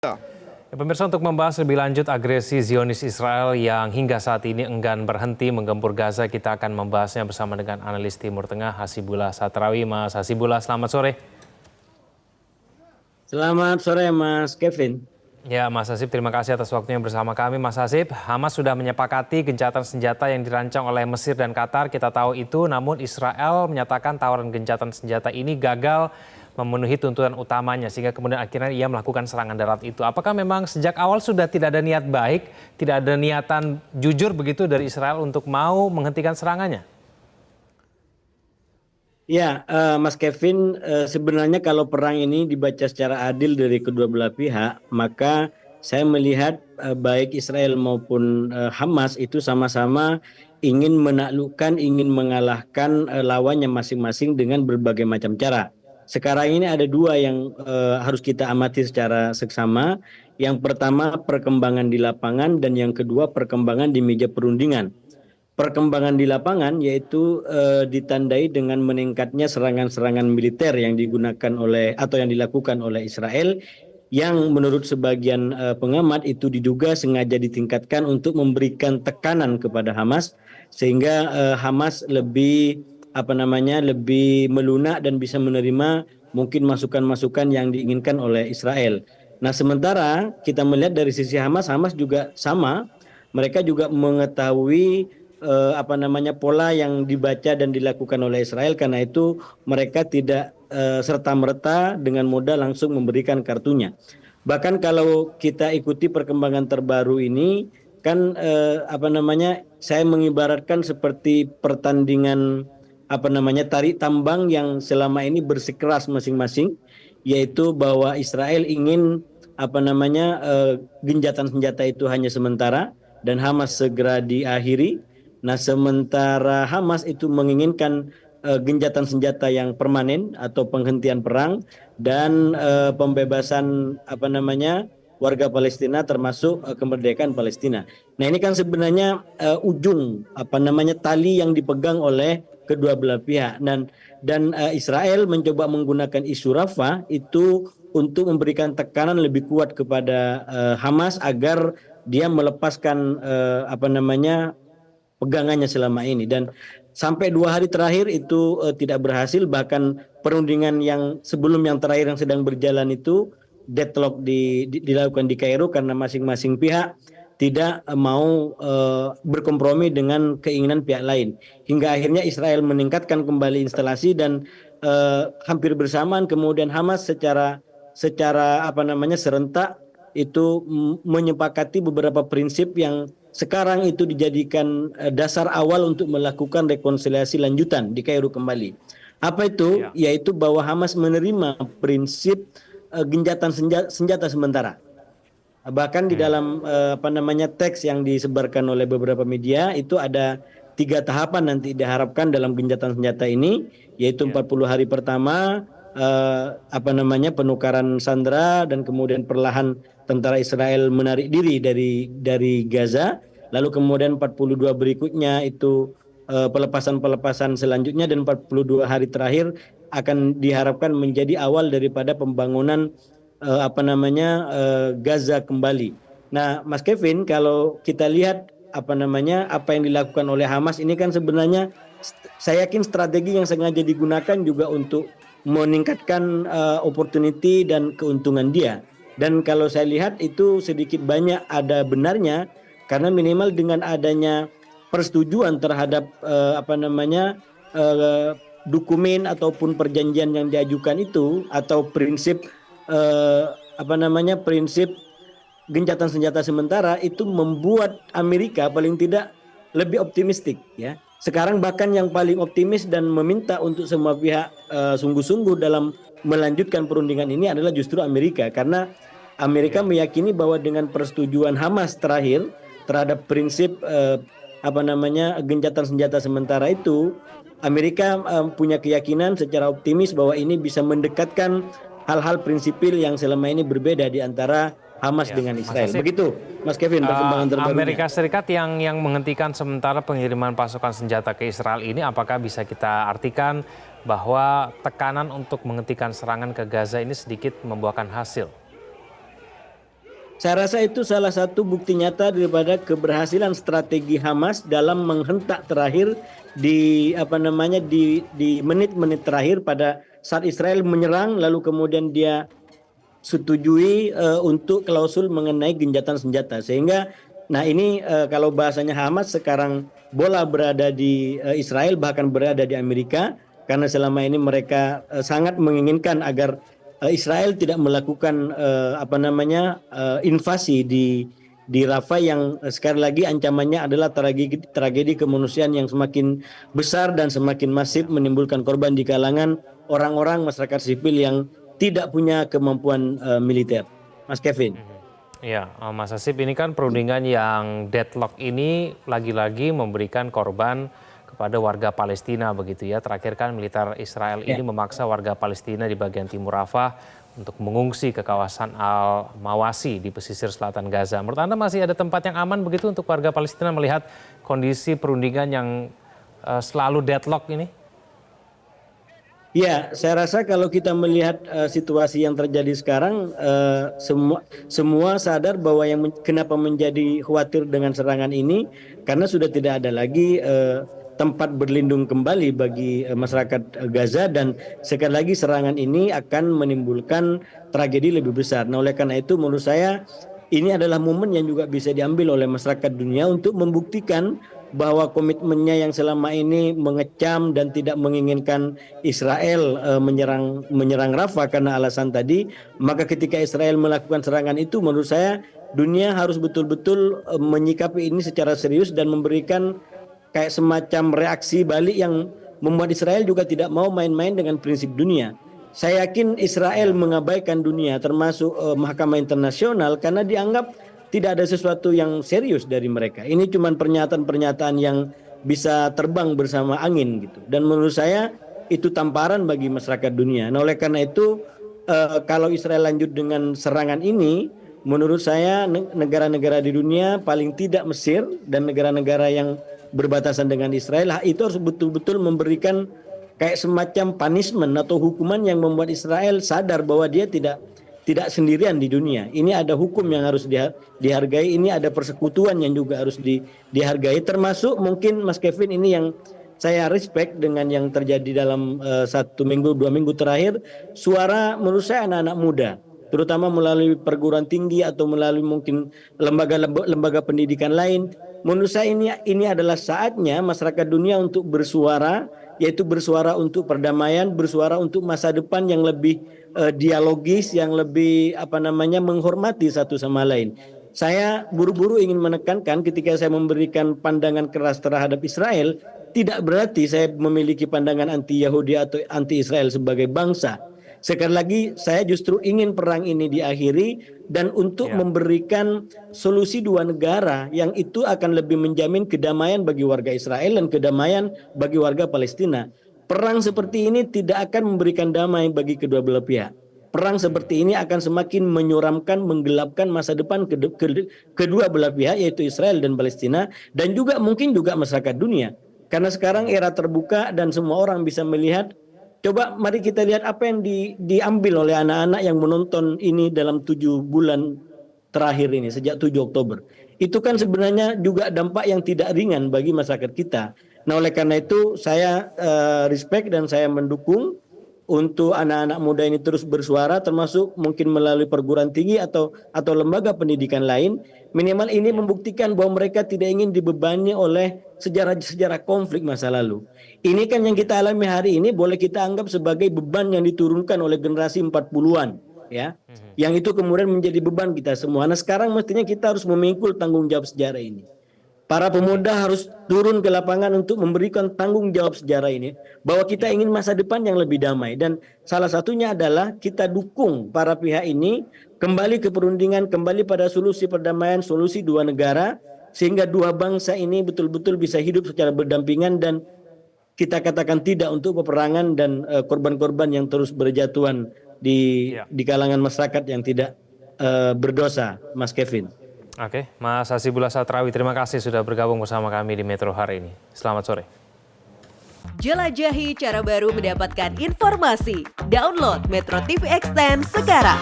Ya. Ya, pemirsa, untuk membahas lebih lanjut agresi Zionis Israel yang hingga saat ini enggan berhenti menggempur Gaza, kita akan membahasnya bersama dengan analis Timur Tengah Hasibullah Satrawi. Mas Hasibullah, selamat sore. Selamat sore Mas Kevin. Ya, Mas Hasib, terima kasih atas waktunya bersama kami. Mas Hasib, Hamas sudah menyepakati gencatan senjata yang dirancang oleh Mesir dan Qatar. Kita tahu itu, namun Israel menyatakan tawaran gencatan senjata ini gagal memenuhi tuntutan utamanya, sehingga kemudian akhirnya ia melakukan serangan darat itu. Apakah memang sejak awal sudah tidak ada niat baik, tidak ada niatan jujur begitu dari Israel untuk mau menghentikan serangannya? Ya, Mas Kevin, sebenarnya kalau perang ini dibaca secara adil dari kedua belah pihak, maka saya melihat baik Israel maupun Hamas itu sama-sama ingin menaklukkan, ingin mengalahkan lawannya masing-masing dengan berbagai macam cara. Sekarang ini ada dua yang harus kita amati secara seksama. Yang pertama perkembangan di lapangan dan yang kedua perkembangan di meja perundingan. Perkembangan di lapangan yaitu ditandai dengan meningkatnya serangan-serangan militer yang digunakan oleh atau yang dilakukan oleh Israel yang menurut sebagian pengamat itu diduga sengaja ditingkatkan untuk memberikan tekanan kepada Hamas sehingga Hamas lebih lebih melunak dan bisa menerima mungkin masukan-masukan yang diinginkan oleh Israel. Nah, sementara kita melihat dari sisi Hamas, Hamas juga sama, mereka juga mengetahui pola yang dibaca dan dilakukan oleh Israel, karena itu mereka tidak serta-merta dengan modal langsung memberikan kartunya. Bahkan kalau kita ikuti perkembangan terbaru ini kan saya mengibaratkan seperti pertandingan tarik tambang yang selama ini bersikeras masing-masing, yaitu bahwa Israel ingin genjatan senjata itu hanya sementara dan Hamas segera diakhiri. Nah, sementara Hamas itu menginginkan genjatan senjata yang permanen atau penghentian perang dan pembebasan warga Palestina termasuk kemerdekaan Palestina. Nah, ini kan sebenarnya ujung tali yang dipegang oleh kedua belah pihak, dan Israel mencoba menggunakan isu Rafah itu untuk memberikan tekanan lebih kuat kepada Hamas agar dia melepaskan pegangannya selama ini, dan sampai 2 hari terakhir itu tidak berhasil. Bahkan perundingan yang sebelum yang terakhir yang sedang berjalan itu deadlock dilakukan di Kairo karena masing-masing pihak tidak mau berkompromi dengan keinginan pihak lain, hingga akhirnya Israel meningkatkan kembali instalasi dan hampir bersamaan kemudian Hamas secara serentak itu menyepakati beberapa prinsip yang sekarang itu dijadikan dasar awal untuk melakukan rekonsiliasi lanjutan di Kairo kembali. Apa itu? Ya. Yaitu bahwa Hamas menerima prinsip genjatan senjata sementara. Bahkan di dalam teks yang disebarkan oleh beberapa media itu ada 3 tahapan nanti diharapkan dalam genjatan senjata ini, yaitu 40 hari pertama penukaran sandera dan kemudian perlahan tentara Israel menarik diri dari Gaza, lalu kemudian 42 berikutnya itu pelepasan selanjutnya, dan 42 hari terakhir akan diharapkan menjadi awal daripada pembangunan Gaza kembali. Nah, Mas Kevin, kalau kita lihat apa yang dilakukan oleh Hamas ini kan sebenarnya saya yakin strategi yang sengaja digunakan juga untuk meningkatkan opportunity dan keuntungan dia. Dan kalau saya lihat itu sedikit banyak ada benarnya, karena minimal dengan adanya persetujuan terhadap dokumen ataupun perjanjian yang diajukan itu atau prinsip prinsip gencatan senjata sementara itu membuat Amerika paling tidak lebih optimistik, ya. Sekarang bahkan yang paling optimis dan meminta untuk semua pihak sungguh-sungguh dalam melanjutkan perundingan ini adalah justru Amerika, karena Amerika meyakini bahwa dengan persetujuan Hamas terakhir terhadap prinsip gencatan senjata sementara itu, Amerika punya keyakinan secara optimis bahwa ini bisa mendekatkan hal-hal prinsipil yang selama ini berbeda di antara Hamas dengan Israel. Begitu, Mas Kevin, perkembangan terbarunya. Amerika Serikat yang menghentikan sementara pengiriman pasukan senjata ke Israel ini, apakah bisa kita artikan bahwa tekanan untuk menghentikan serangan ke Gaza ini sedikit membuahkan hasil? Saya rasa itu salah satu bukti nyata daripada keberhasilan strategi Hamas dalam menghentak terakhir di di menit-menit terakhir pada saat Israel menyerang lalu kemudian dia setujui untuk klausul mengenai gencatan senjata sehingga nah ini kalau bahasanya Hamas sekarang bola berada di Israel bahkan berada di Amerika karena selama ini mereka sangat menginginkan agar Israel tidak melakukan invasi di Rafah yang sekali lagi ancamannya adalah tragedi kemanusiaan yang semakin besar dan semakin masif menimbulkan korban di kalangan orang-orang masyarakat sipil yang tidak punya kemampuan militer. Mas Kevin. Ya, Mas Hasib, ini kan perundingan yang deadlock ini lagi-lagi memberikan korban kepada warga Palestina begitu ya. Terakhir kan militer Israel ini memaksa warga Palestina di bagian timur Rafah untuk mengungsi ke kawasan Al-Mawasi di pesisir selatan Gaza. Menurut Anda masih ada tempat yang aman begitu untuk warga Palestina melihat kondisi perundingan yang selalu deadlock ini? Ya, saya rasa kalau kita melihat situasi yang terjadi sekarang, semua sadar bahwa kenapa menjadi khawatir dengan serangan ini, karena sudah tidak ada lagi tempat berlindung kembali bagi masyarakat Gaza dan sekali lagi serangan ini akan menimbulkan tragedi lebih besar. Nah, oleh karena itu menurut saya ini adalah momen yang juga bisa diambil oleh masyarakat dunia untuk membuktikan bahwa komitmennya yang selama ini mengecam dan tidak menginginkan Israel menyerang Rafah karena alasan tadi, maka ketika Israel melakukan serangan itu menurut saya dunia harus betul-betul menyikapi ini secara serius dan memberikan kayak semacam reaksi balik yang membuat Israel juga tidak mau main-main dengan prinsip dunia. Saya yakin Israel mengabaikan dunia termasuk Mahkamah Internasional karena dianggap tidak ada sesuatu yang serius dari mereka. Ini cuma pernyataan-pernyataan yang bisa terbang bersama angin gitu. Dan menurut saya itu tamparan bagi masyarakat dunia. Nah, oleh karena itu kalau Israel lanjut dengan serangan ini, menurut saya negara-negara di dunia paling tidak Mesir dan negara-negara yang berbatasan dengan Israel itu harus betul-betul memberikan kayak semacam punishment atau hukuman yang membuat Israel sadar bahwa dia tidak sendirian di dunia. Ini ada hukum yang harus dihargai, ini ada persekutuan yang juga harus dihargai, termasuk mungkin Mas Kevin ini yang saya respect dengan yang terjadi dalam 1 minggu 2 minggu terakhir, suara menurut saya anak-anak muda, terutama melalui perguruan tinggi atau melalui mungkin lembaga pendidikan lain. Menurut saya ini adalah saatnya masyarakat dunia untuk bersuara, yaitu bersuara untuk perdamaian, bersuara untuk masa depan yang lebih dialogis, yang lebih menghormati satu sama lain. Saya buru-buru ingin menekankan ketika saya memberikan pandangan keras terhadap Israel, tidak berarti saya memiliki pandangan anti Yahudi atau anti Israel sebagai bangsa. Sekali lagi saya justru ingin perang ini diakhiri dan untuk memberikan solusi dua negara yang itu akan lebih menjamin kedamaian bagi warga Israel dan kedamaian bagi warga Palestina. Perang seperti ini tidak akan memberikan damai bagi kedua belah pihak. Perang seperti ini akan semakin menyuramkan, menggelapkan masa depan kedua belah pihak yaitu Israel dan Palestina dan juga mungkin juga masyarakat dunia. Karena sekarang era terbuka dan semua orang bisa melihat. Coba mari kita lihat apa yang diambil oleh anak-anak yang menonton ini dalam 7 bulan terakhir ini sejak 7 Oktober. Itu kan sebenarnya juga dampak yang tidak ringan bagi masyarakat kita. Nah, oleh karena itu saya respect dan saya mendukung untuk anak-anak muda ini terus bersuara termasuk mungkin melalui perguruan tinggi atau lembaga pendidikan lain. Minimal ini membuktikan bahwa mereka tidak ingin dibebani oleh sejarah-sejarah konflik masa lalu. Ini kan yang kita alami hari ini boleh kita anggap sebagai beban yang diturunkan oleh generasi 40-an ya. Yang itu kemudian menjadi beban kita semua. Nah, sekarang mestinya kita harus memikul tanggung jawab sejarah ini. Para pemuda harus turun ke lapangan untuk memberikan tanggung jawab sejarah ini bahwa kita ingin masa depan yang lebih damai dan salah satunya adalah kita dukung para pihak ini kembali ke perundingan, kembali pada solusi perdamaian, solusi dua negara sehingga dua bangsa ini betul-betul bisa hidup secara berdampingan dan kita katakan tidak untuk peperangan dan korban-korban yang terus berjatuhan di kalangan masyarakat yang tidak berdosa, Mas Kevin. Oke, Mas Hasibullah Satrawi, terima kasih sudah bergabung bersama kami di Metro hari ini. Selamat sore. Jelajahi cara baru mendapatkan informasi. Download Metro TV Extend sekarang.